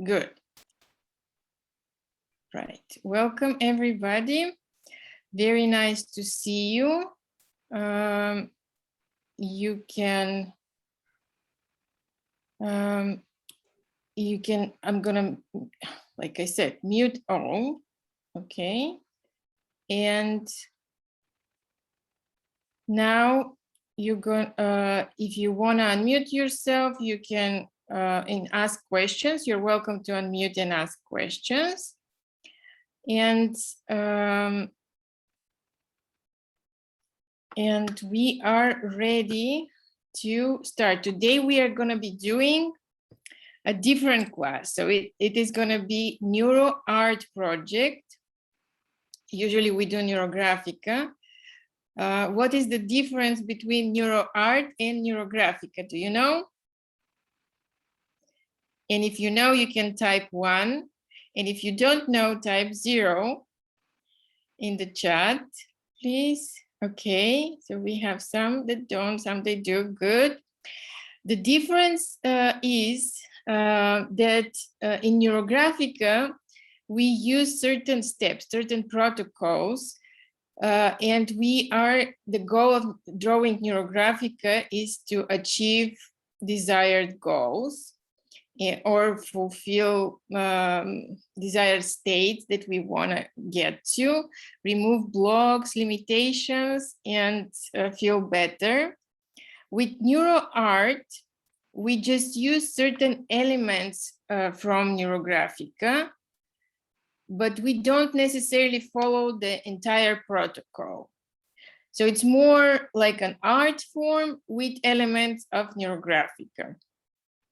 Good. Right. Welcome, everybody. Very nice to see you. You can, I'm gonna, like I said, mute all. Okay. And now you're going, if you wanna unmute yourself, you can and ask questions. You're welcome to unmute and ask questions. And we are ready to start. Today we are going to be doing a different class. So it is going to be Neuro-Art project. Usually we do Neurographica. What is the difference between Neuro-Art and Neurographica? Do you know? And if you know, you can type 1. And if you don't know, type 0 in the chat, please. Okay, so we have some that don't, some they do. Good. The difference is that in Neurographica, we use certain steps, certain protocols, and the goal of drawing Neurographica is to achieve desired goals or fulfill desired states that we want to get to, remove blocks, limitations, and feel better. With Neuro-Art, we just use certain elements from Neurographica, but we don't necessarily follow the entire protocol. So it's more like an art form with elements of Neurographica.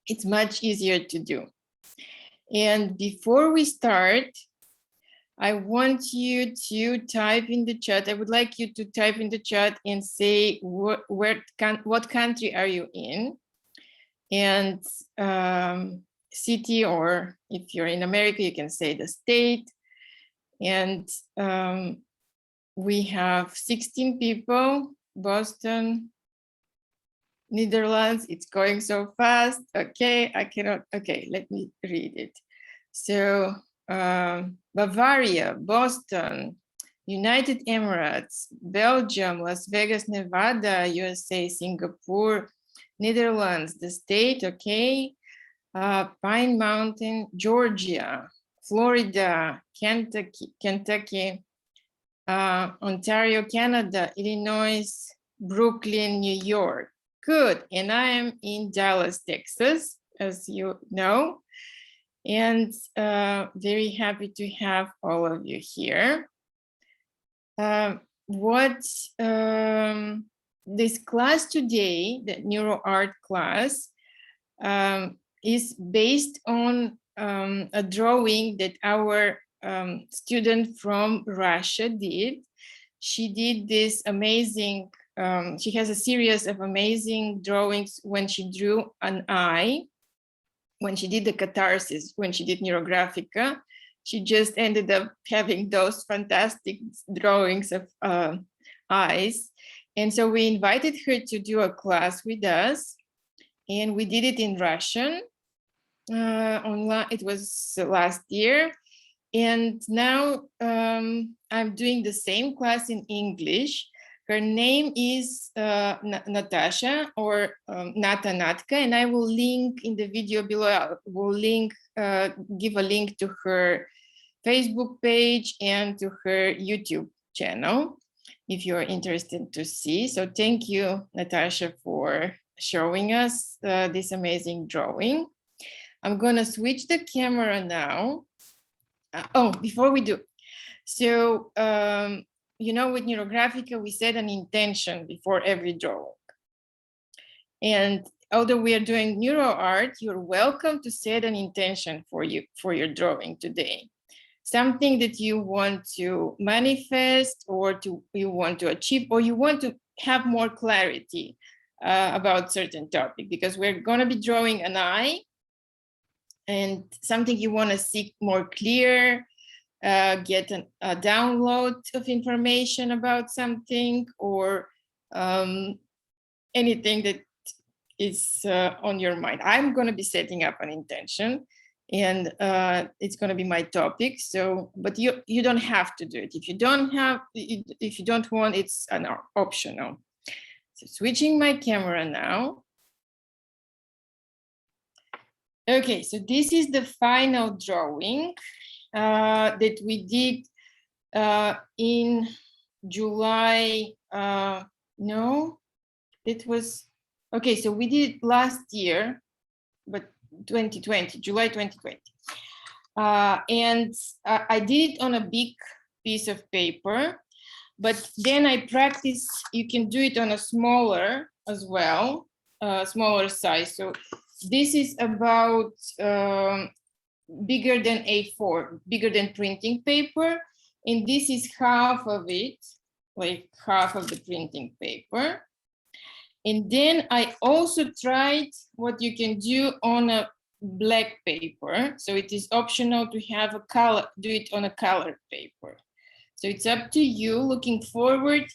It's much easier to do. And before we start, I want you to type in the chat. I would like you to type in the chat and say what country are you in, and city, or if you're in America, you can say the state. And we have 16 people, Boston, Netherlands. It's going so fast. Okay, I cannot. Okay, let me read it. So Bavaria, Boston, United Emirates, Belgium, Las Vegas, Nevada, USA, Singapore, Netherlands, the state. Okay, Pine Mountain, Georgia, Florida, Kentucky, Ontario, Canada, Illinois, Brooklyn, New York. Good. And I am in Dallas, Texas, as you know, and very happy to have all of you here. This class today, the Neuro-Art class, is based on a drawing that our student from Russia did. She did this amazing, she has a series of amazing drawings when she drew an eye, when she did the catharsis, when she did Neurographica. She just ended up having those fantastic drawings of eyes. And so we invited her to do a class with us, and we did it in Russian. Online, it was last year. And now I'm doing the same class in English. Her name is Natasha, or Nata Natka, and I will link in the video below. I will give a link to her Facebook page and to her YouTube channel, if you're interested to see. So thank you, Natasha, for showing us this amazing drawing. I'm gonna switch the camera now. Before we do, so you know, with Neurographica, we set an intention before every drawing. And although we are doing Neuro-Art, you're welcome to set an intention for your drawing today. Something that you want to manifest, or you want to achieve, or you want to have more clarity about certain topic, because we're going to be drawing an eye, and something you want to see more clear, get a download of information about something, or anything that is on your mind. I'm going to be setting up an intention, and it's going to be my topic. So, but you don't have to do it. If you don't want, it's an optional. So switching my camera now. Okay, so this is the final drawing that we did in July. No, it was, okay, so we did it last year, but 2020, July 2020. And I did it on a big piece of paper, but then I practiced, you can do it on a smaller as well, smaller size. So this is about bigger than A4, bigger than printing paper. And this is half of it, like half of the printing paper. And then I also tried what you can do on a black paper. So it is optional to have a color, do it on a colored paper. So it's up to you. Looking forward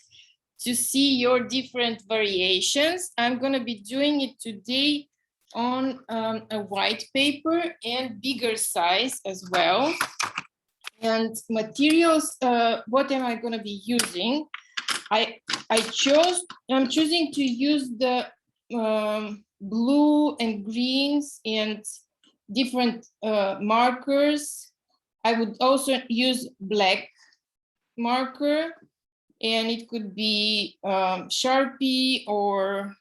to see your different variations. I'm going to be doing it today on a white paper and bigger size as well. And materials, what am I going to be using? I'm choosing to use the blue and greens and different markers. I would also use black marker, and it could be Sharpie or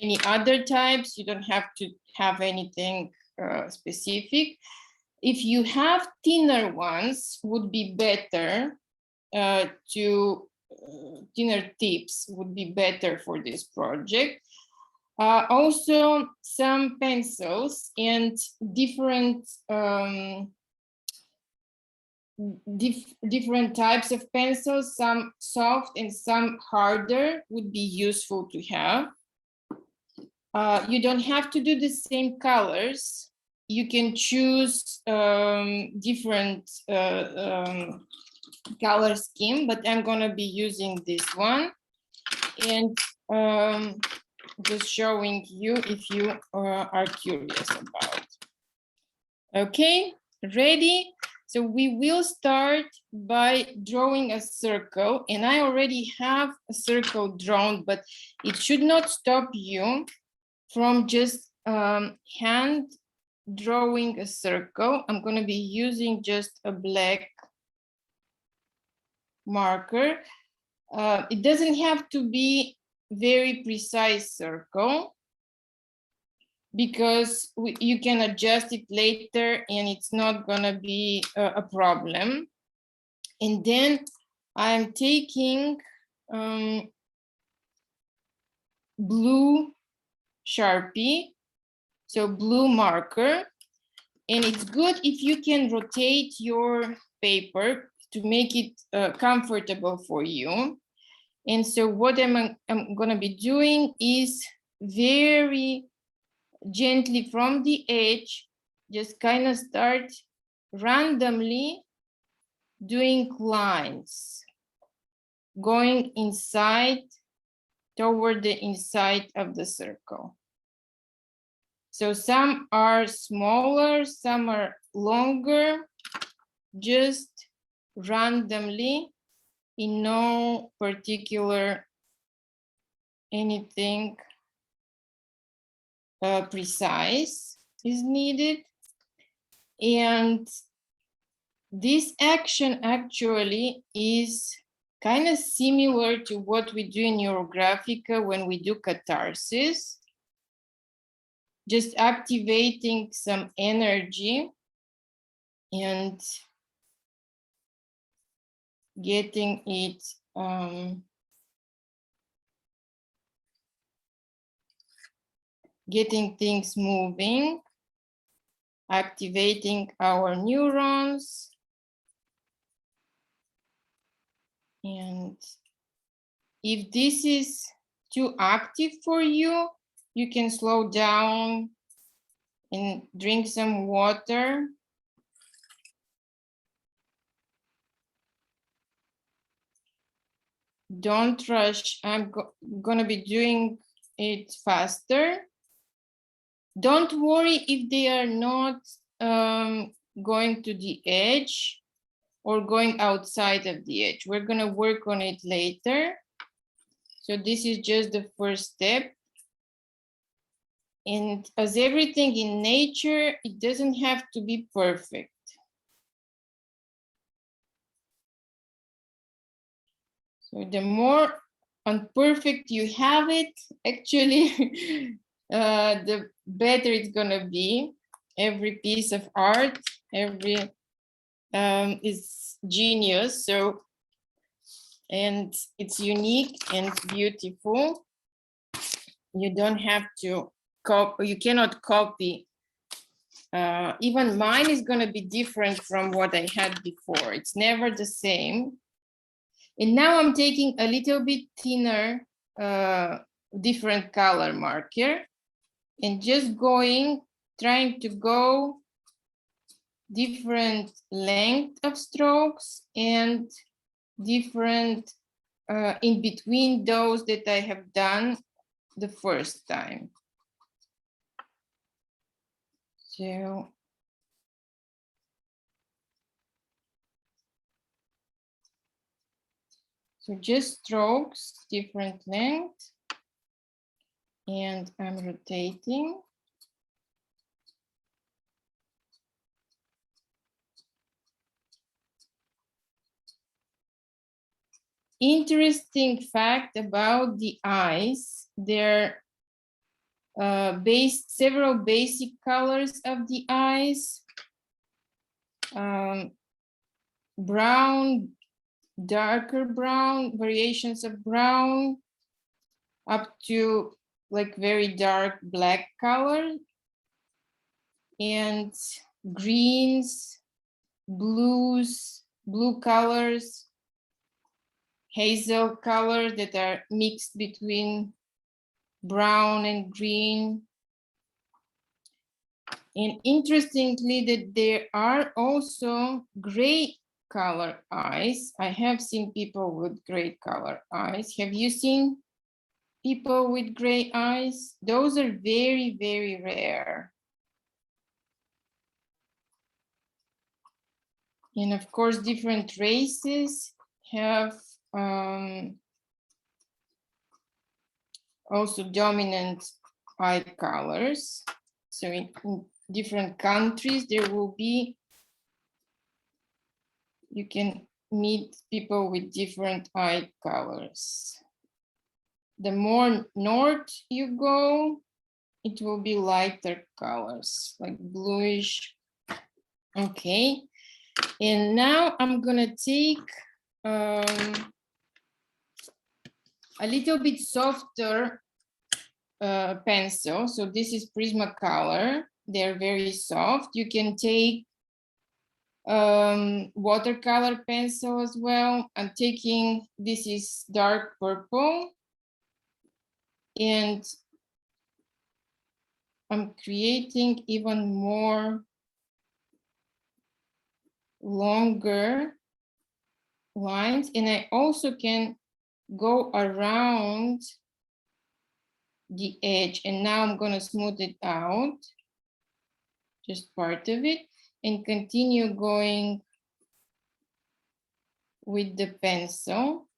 any other types. You don't have to have anything specific. If you have thinner ones, would be better. Thinner tips would be better for this project. Also, some pencils and different different types of pencils, some soft and some harder, would be useful to have. You don't have to do the same colors. You can choose different color scheme, but I'm going to be using this one, and just showing you if you are curious about. Okay, ready? So we will start by drawing a circle, and I already have a circle drawn, but it should not stop you from just hand drawing a circle. I'm going to be using just a black marker. It doesn't have to be very precise circle, because you can adjust it later and it's not gonna be a problem. And then I'm taking blue Sharpie, so blue marker, and it's good if you can rotate your paper to make it comfortable for you. And so what I'm gonna be doing is very gently from the edge, just kind of start randomly doing lines, going inside, toward the inside of the circle. So some are smaller, some are longer, just randomly, in no particular anything precise is needed. And this action actually is kind of similar to what we do in Neurographica when we do catharsis, just activating some energy and getting it getting things moving, activating our neurons. And if this is too active for you, you can slow down and drink some water. Don't rush. I'm gonna be doing it faster. Don't worry if they are not going to the edge or going outside of the edge. We're going to work on it later. So this is just the first step. And as everything in nature, it doesn't have to be perfect. So the more imperfect you have it, actually, the better it's gonna be. Every piece of art, every is genius. So, and it's unique and beautiful. You don't have to copy, you cannot copy. Even mine is gonna be different from what I had before. It's never the same. And now I'm taking a little bit thinner, different color marker and just trying to go different length of strokes and different in between those that I have done the first time. So just strokes, different length, and I'm rotating. Interesting fact about the eyes, there are several basic colors of the eyes. Brown, darker brown, variations of brown, up to like very dark black color, and greens, blues, blue colors, hazel color that are mixed between brown and green. And interestingly, that there are also gray color eyes. I have seen people with gray color eyes. Have you seen people with gray eyes? Those are very, very rare. And of course, different races have also dominant eye colors. So in different countries, there will be, you can meet people with different eye colors. The more north you go, it will be lighter colors, like bluish. Okay, and now I'm gonna take a little bit softer pencil. So this is Prismacolor. They're very soft. You can take watercolor pencil as well. I'm taking, this is dark purple, and I'm creating even more longer lines, and I also can go around the edge. And now I'm going to smooth it out, just part of it, and continue going with the pencil.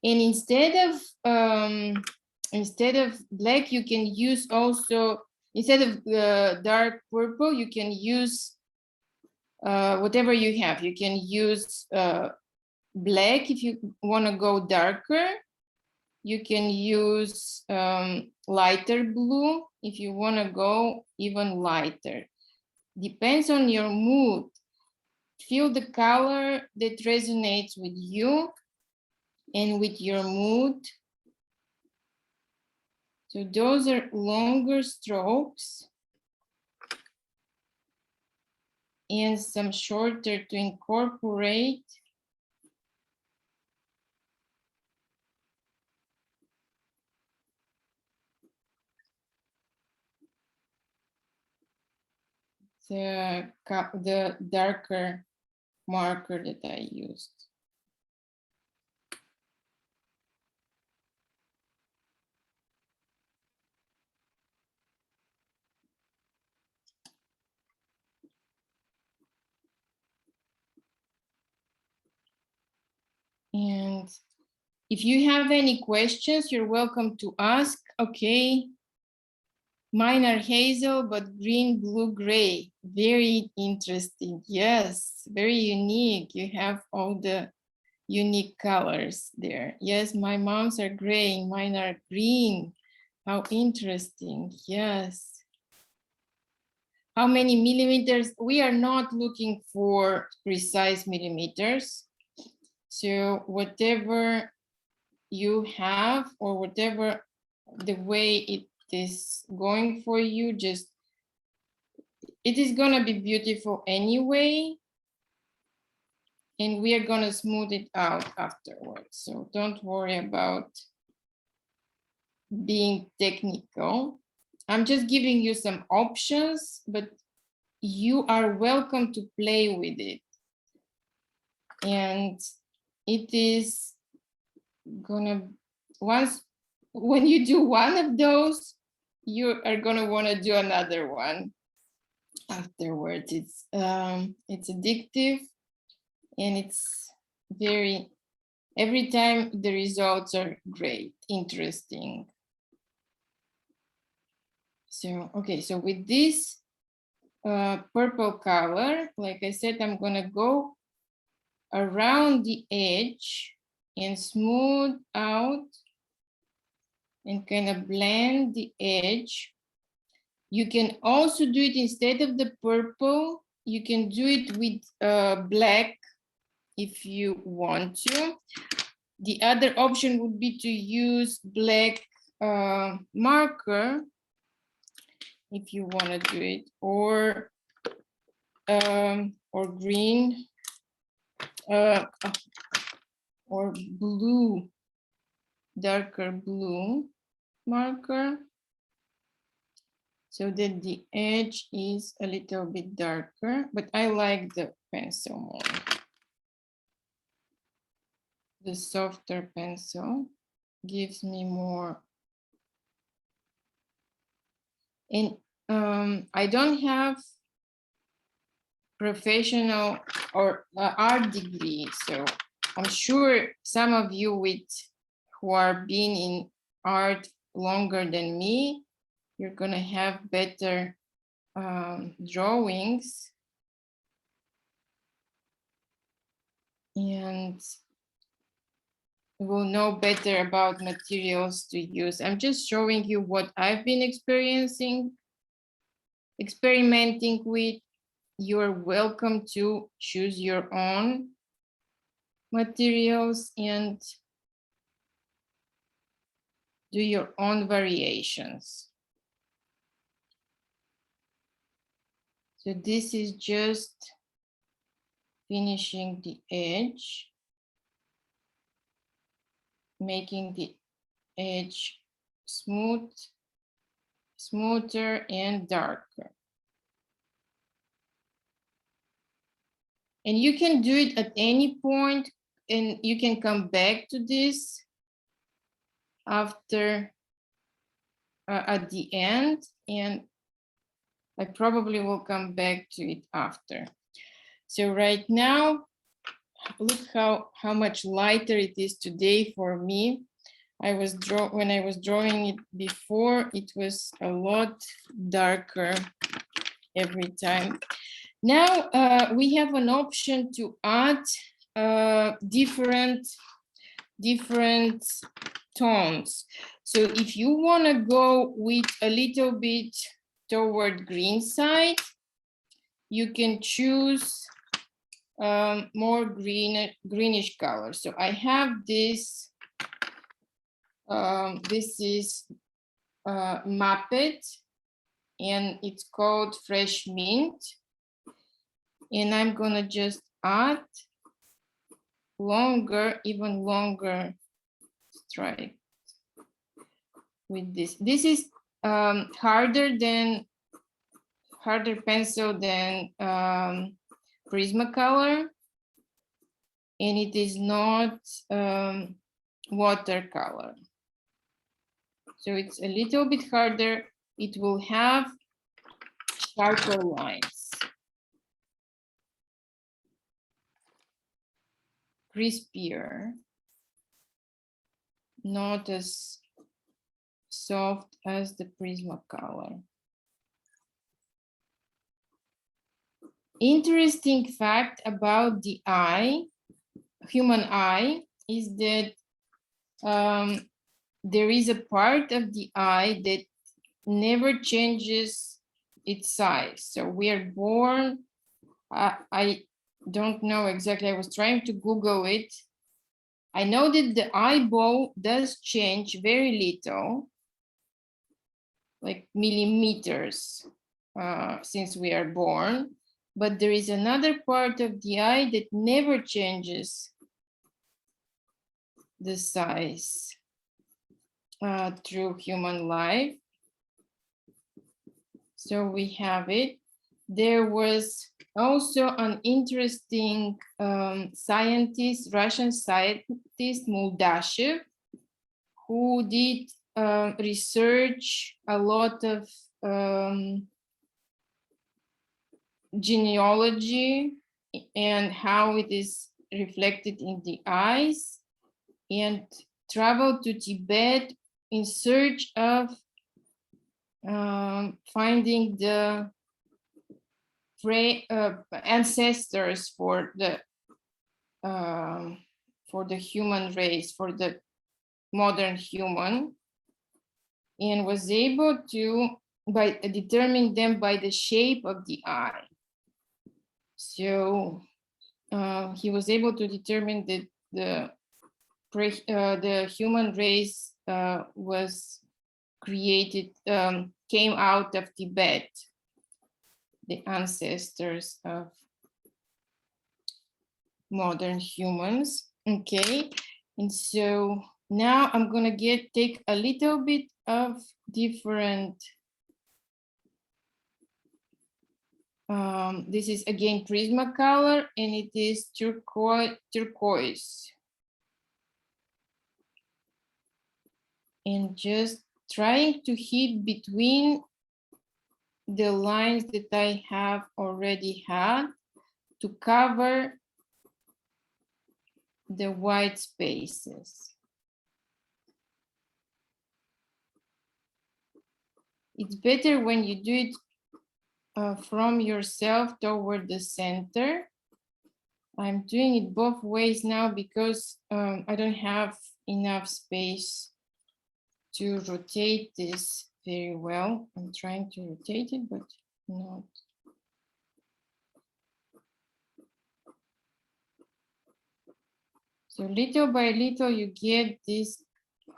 And instead of black, you can use also, instead of dark purple, you can use whatever you have. You can use black if you want to go darker. You can use lighter blue if you want to go even lighter. Depends on your mood. Feel the color that resonates with you and with your mood. So those are longer strokes and some shorter to incorporate. The darker marker that I used. And if you have any questions, you're welcome to ask. Okay. Mine are hazel, but green, blue, gray. Very interesting. Yes, very unique. You have all the unique colors there. Yes, my mom's are gray, mine are green. How interesting. Yes. How many millimeters? We are not looking for precise millimeters. So whatever you have, or whatever the way it is going for you, just it is going to be beautiful anyway, and we are going to smooth it out afterwards. So don't worry about being technical. I'm just giving you some options, but you are welcome to play with it. And it is gonna, when you do one of those, you are gonna wanna do another one afterwards. It's addictive, and it's very, every time the results are great, interesting. So, okay, so with this purple color, like I said, I'm gonna go around the edge and smooth out and kind of blend the edge. You can also do it instead of the purple. You can do it with black if you want to. The other option would be to use black marker if you want to do it, or green or blue, darker blue marker, so that the edge is a little bit darker, but I like the pencil more. The softer pencil gives me more. And I don't have professional or art degree, so I'm sure some of you who are being in art longer than me, you're gonna have better drawings, and will know better about materials to use. I'm just showing you what I've been experimenting with. You're welcome to choose your own materials and do your own variations. So this is just finishing the edge, making the edge smoother and darker. And you can do it at any point, and you can come back to this after at the end, and I probably will come back to it after. So right now, look how much lighter it is today for me. When I was drawing it before, it was a lot darker every time. Now we have an option to add different tones. So if you want to go with a little bit toward green side, you can choose more greenish color. So I have this. This is Muppet, and it's called Fresh Mint. And I'm gonna just add even longer stripe with this. This is harder pencil than Prismacolor, and it is not watercolor. So it's a little bit harder. It will have sharper lines. Crispier. not as soft as the Prismacolor. Interesting fact about the eye, human eye, is that there is a part of the eye that never changes its size. So we are born, I don't know exactly, I was trying to Google it. I know that the eyeball does change very little, like millimeters, since we are born. But there is another part of the eye that never changes the size through human life. So we have it. There was also an interesting scientist, Russian scientist, Muldashev, who did research a lot of genealogy and how it is reflected in the eyes, and traveled to Tibet in search of finding the ancestors for the human race, for the modern human, and was able to determine them by the shape of the eye. So he was able to determine that the human race was created, came out of Tibet, the ancestors of modern humans. Okay, and so now I'm gonna take a little bit of different. This is again Prismacolor, and it is turquoise. And just trying to hit between the lines that I have already had to cover the white spaces. It's better when you do it from yourself toward the center. I'm doing it both ways now because I don't have enough space to rotate this very well. I'm trying to rotate it, but not. So little by little, you get this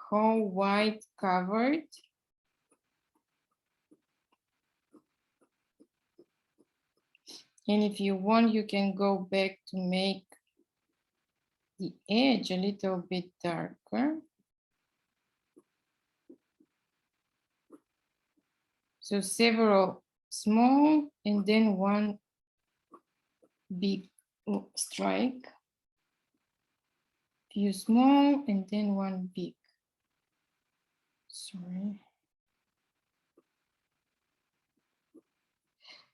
whole white covered. And if you want, you can go back to make the edge a little bit darker. So several small and then one big strike. Few small and then one big. Sorry.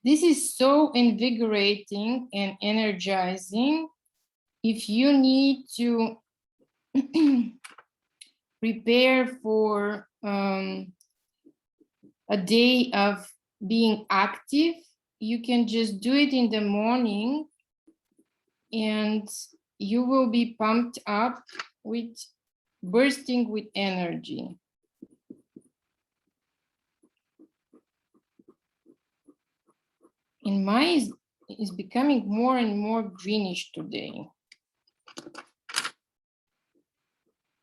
This is so invigorating and energizing. If you need to prepare for a day of being active, you can just do it in the morning and you will be pumped up with bursting with energy. And mine is becoming more and more greenish today.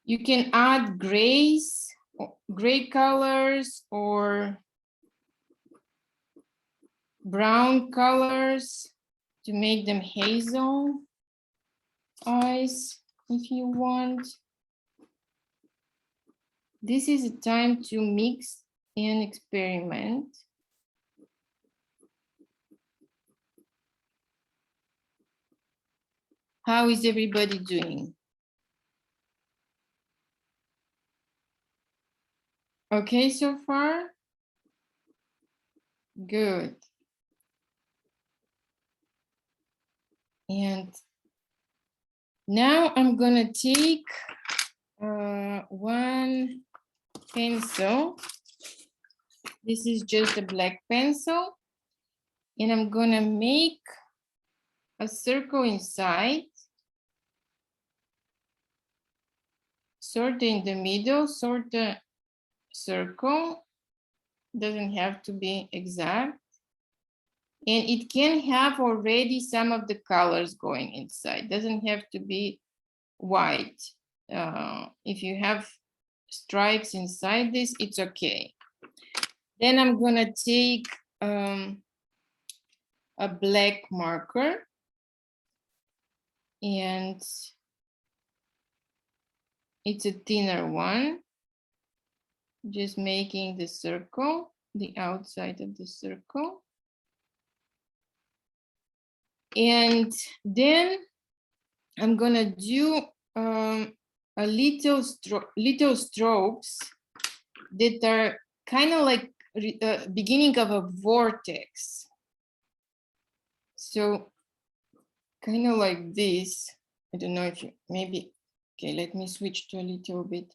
You can add grays, gray colors or brown colors to make them hazel eyes if you want. This is a time to mix and experiment. How is everybody doing? Okay so far? Good. And now I'm gonna take one pencil. This is just a black pencil. And I'm gonna make a circle inside. Sort in the middle, sort the circle. Doesn't have to be exact. And it can have already some of the colors going inside. Doesn't have to be white. If you have stripes inside this, it's okay. Then I'm gonna take a black marker, and it's a thinner one. Just making the circle, the outside of the circle. And then I'm gonna do a little strokes that are kind of like beginning of a vortex. So kind of like this. I don't know if you maybe, okay, let me switch to a little bit.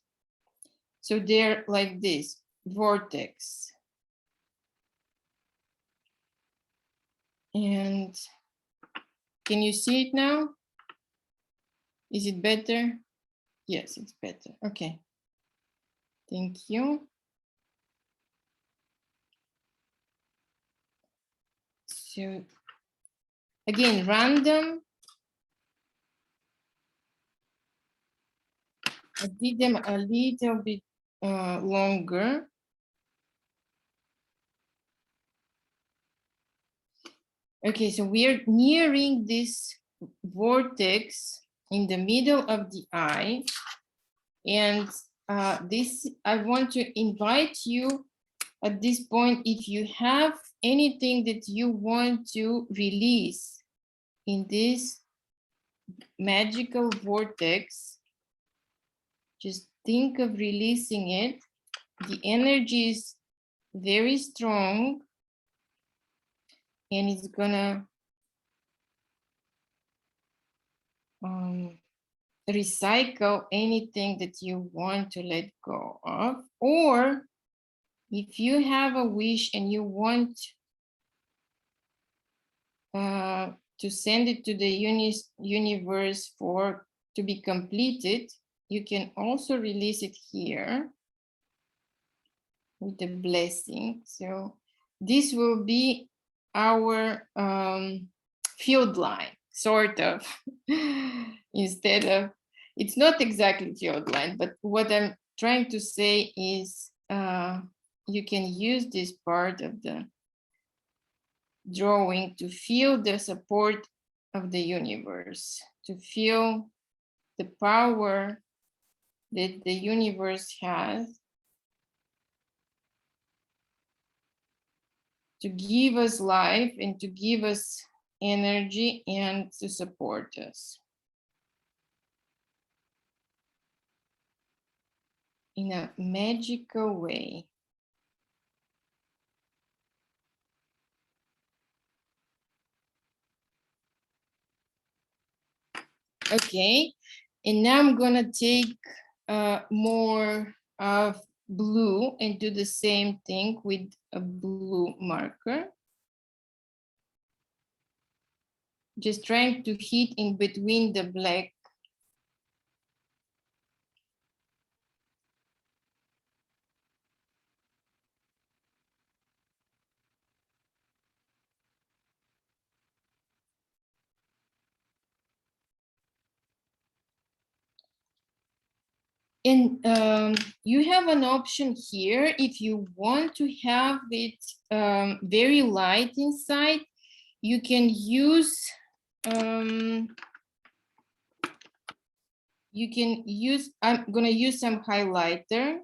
So they're like this, vortex. And can you see it now? Is it better? Yes, it's better. Okay. Thank you. So again, random. I did them a little bit longer. Okay, so we are nearing this vortex in the middle of the eye. And this, I want to invite you at this point, if you have anything that you want to release in this magical vortex, just think of releasing it. The energy is very strong, and it's gonna recycle anything that you want to let go of. Or if you have a wish and you want to send it to the universe to be completed, you can also release it here with the blessing. So this will be our field line, sort of. Instead of, it's not exactly field line, but what I'm trying to say is you can use this part of the drawing to feel the support of the universe, to feel the power that the universe has to give us life and to give us energy and to support us in a magical way. Okay, and now I'm gonna take more of blue and do the same thing with a blue marker. Just trying to hit in between the black. And you have an option here if you want to have it very light inside. You can use I'm gonna use some highlighter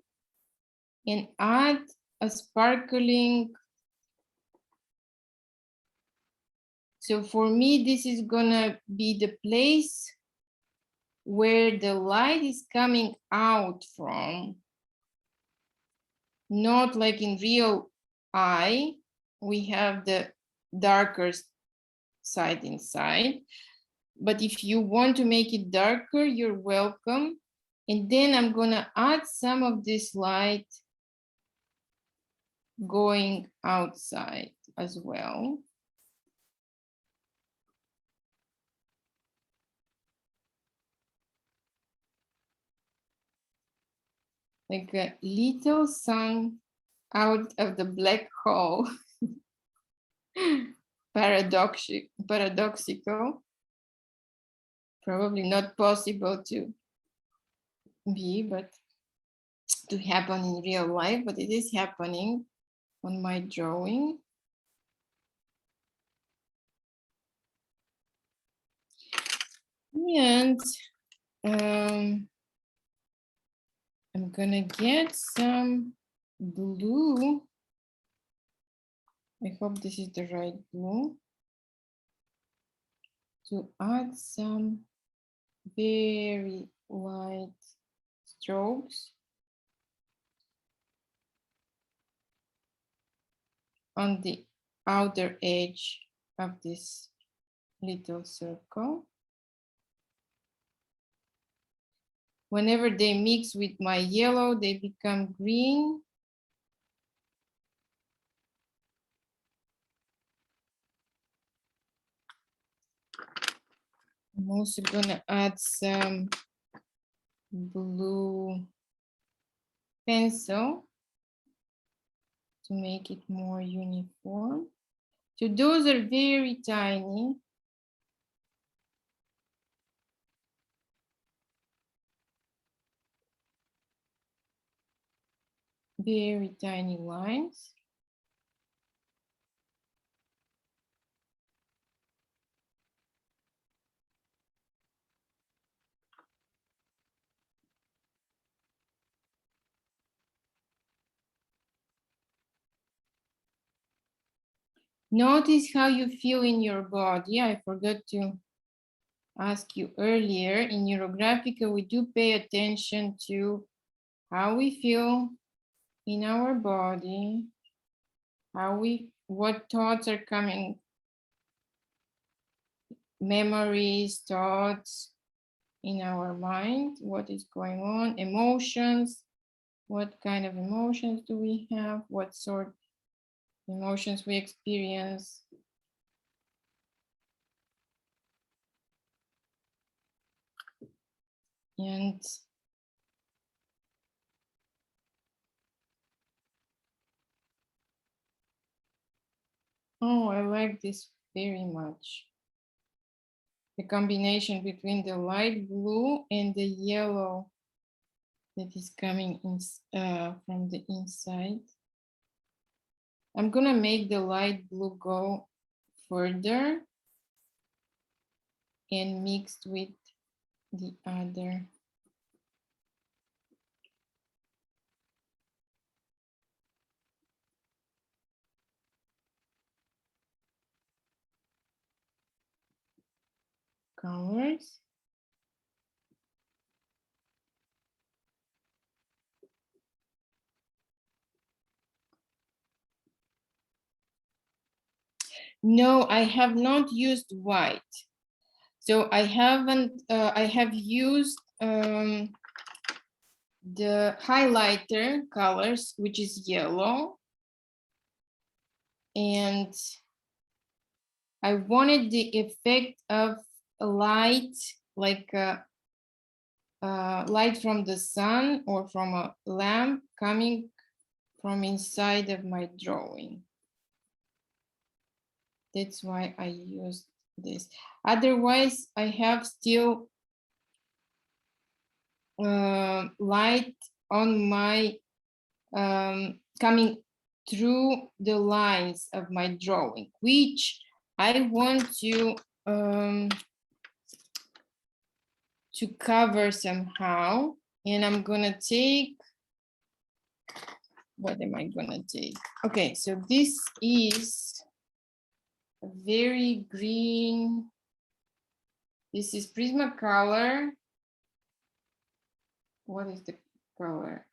and add a sparkling. So for me, this is gonna be the place where the light is coming out from, not like in real eye, we have the darker side inside. But if you want to make it darker, you're welcome. And then I'm gonna add some of this light going outside as well. Like a little sun out of the black hole. Paradoxical. Probably not possible to be, but to happen in real life, but it is happening on my drawing. And I'm gonna get some blue. I hope this is the right blue. To add some very light strokes on the outer edge of this little circle. Whenever they mix with my yellow, they become green. I'm also gonna add some blue pencil to make it more uniform. So those are very tiny. Very tiny lines. Notice how you feel in your body. I forgot to ask you earlier. In Neurographica, we do pay attention to how we feel in our body, what thoughts are coming, memories, thoughts in our mind, what is going on, emotions, what kind of emotions do we have, what sort of emotions we experience. And oh, I like this very much. The combination between the light blue and the yellow that is coming in, from the inside. I'm gonna make the light blue go further and mixed with the other. Colors. No, I have not used white. So I haven't, I have used the highlighter colors, which is yellow. And I wanted the effect of a light, like light from the sun or from a lamp coming from inside of my drawing. That's why I used this. Otherwise, I have still light on my coming through the lines of my drawing, which I want to cover somehow. And I'm gonna take, what am I gonna take? Okay, so this is a very green, this is Prismacolor. What is the color?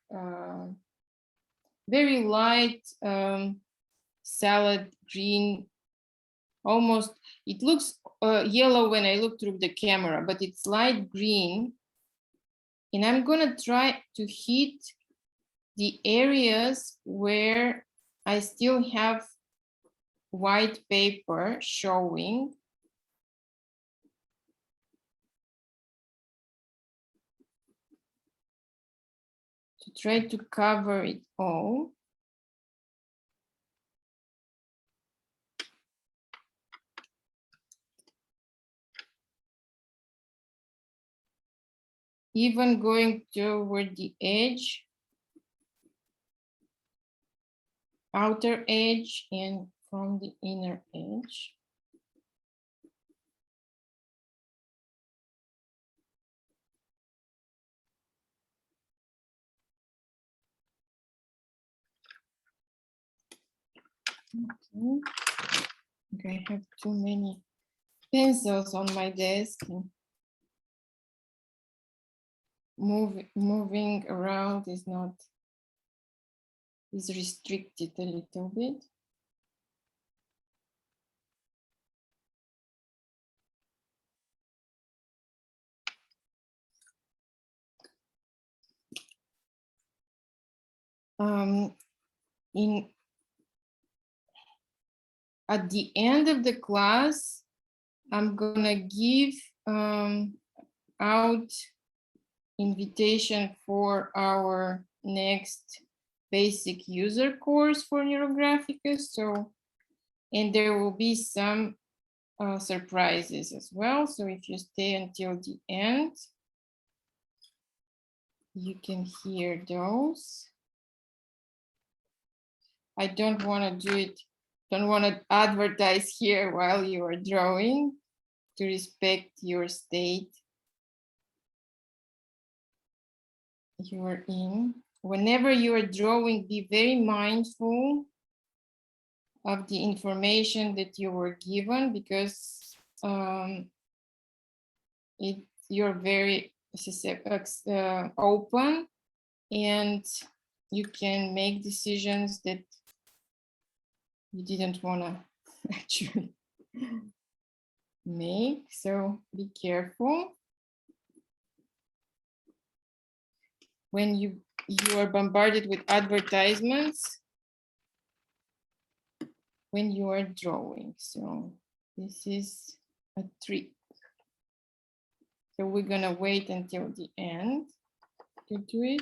Very light salad green, almost, it looks yellow when I look through the camera, but it's light green. And I'm gonna try to hit the areas where I still have white paper showing. To try to cover it all. Even going toward the edge, outer edge, and from the inner edge. Okay. I have too many pencils on my desk. Moving around is restricted a little bit. At the end of the class, I'm gonna give out invitation for our next basic user course for Neurographica. So, and there will be some surprises as well. So if you stay until the end, you can hear those. I don't want to do it, don't want to advertise here while you are drawing, to respect your state you are in. Whenever you are drawing, be very mindful of the information that you were given, because you're very open, and you can make decisions that you didn't want to actually make. So be careful. When you are bombarded with advertisements when you are drawing. So this is a trick. So we're gonna wait until the end to do it.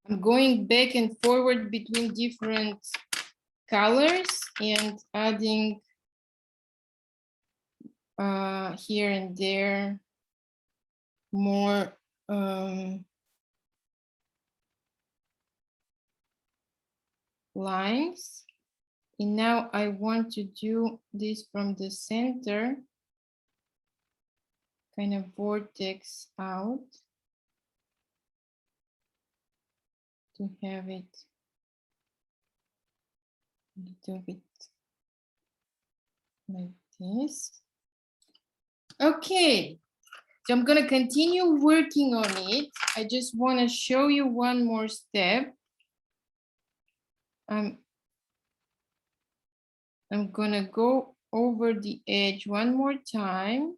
I'm going back and forward between different colors and adding here and there more lines. And now I want to do this from the center, kind of vortex out, to have it a little bit like this. Okay, so I'm gonna continue working on it. I just want to show you one more step. I'm gonna go over the edge one more time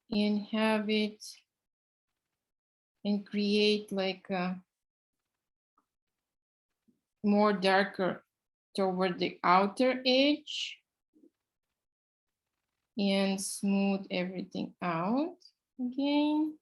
and have it and create like a more darker toward the outer edge and smooth everything out again.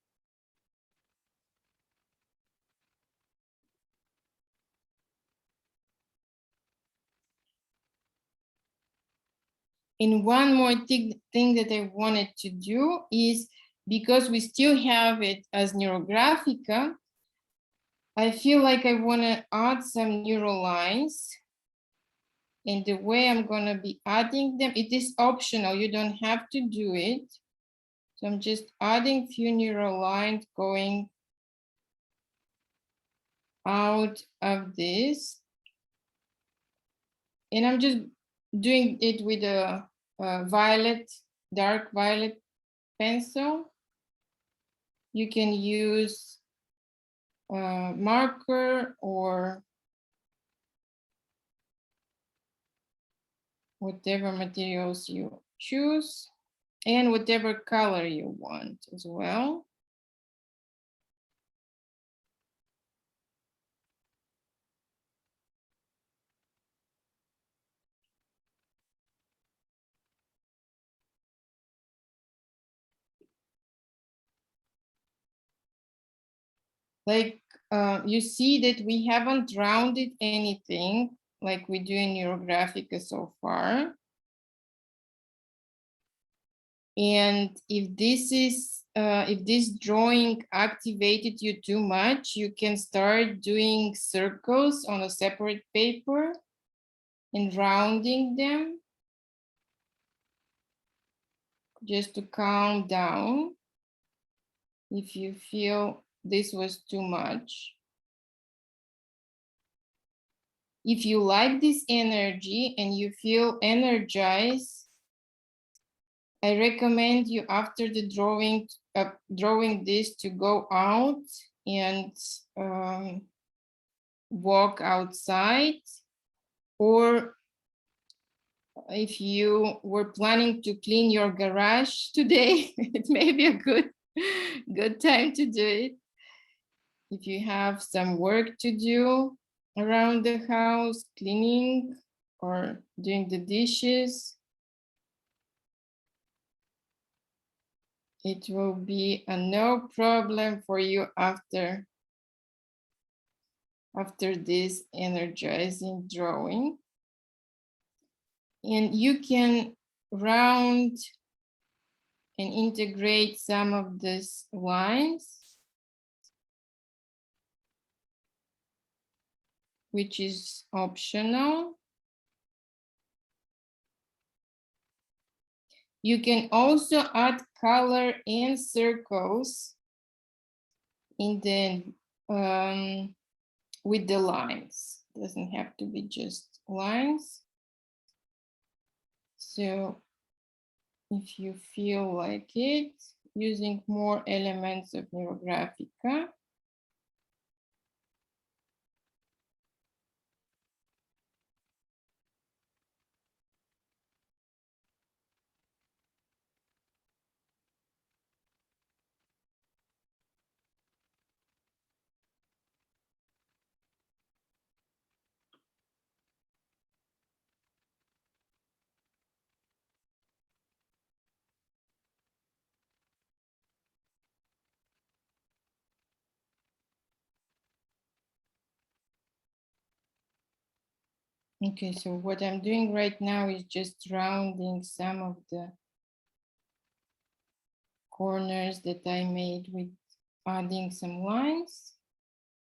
And one more thing that I wanted to do is, because we still have it as Neurographica, I feel like I want to add some neural lines. And the way I'm going to be adding them, it is optional. You don't have to do it. So I'm just adding few neural lines going out of this. And I'm just doing it with a violet, dark violet pencil. You can use a marker or whatever materials you choose and whatever color you want as well. Like you see that we haven't rounded anything like we do in Neurographica so far. And if this drawing activated you too much, you can start doing circles on a separate paper and rounding them just to calm down if you feel this was too much. If you like this energy and you feel energized, I recommend you after the drawing this to go out and walk outside, or if you were planning to clean your garage today, it may be a good time to do it. If you have some work to do around the house, cleaning or doing the dishes, it will be a no problem for you after this energizing drawing. And you can round and integrate some of these lines, which is optional. You can also add color and circles in the with the lines. Doesn't have to be just lines. So if you feel like it, using more elements of Neurographica. Okay, so what I'm doing right now is just rounding some of the corners that I made with adding some lines,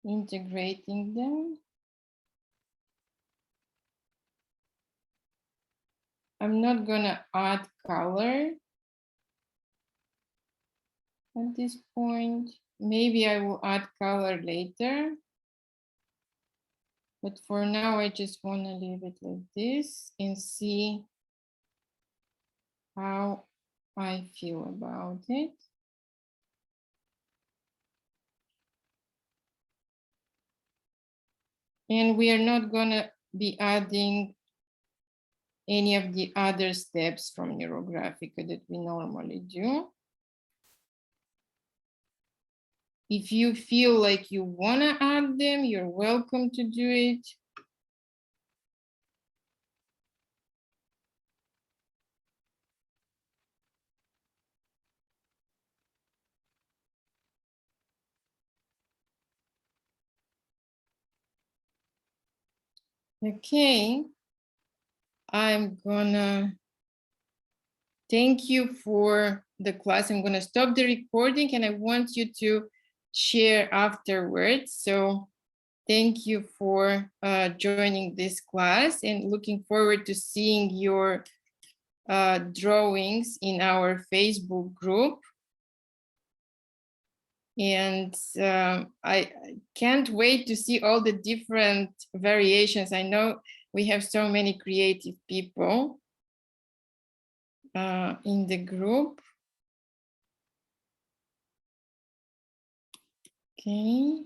integrating them. I'm not gonna add color at this point. Maybe I will add color later. But for now, I just want to leave it like this and see how I feel about it. And we are not going to be adding any of the other steps from Neurographica that we normally do. If you feel like you want to add them, you're welcome to do it. Okay, I'm gonna thank you for the class. I'm gonna stop the recording and I want you to share afterwards. So thank you for joining this class and looking forward to seeing your drawings in our Facebook group. And I can't wait to see all the different variations. I know we have so many creative people in the group. Okay.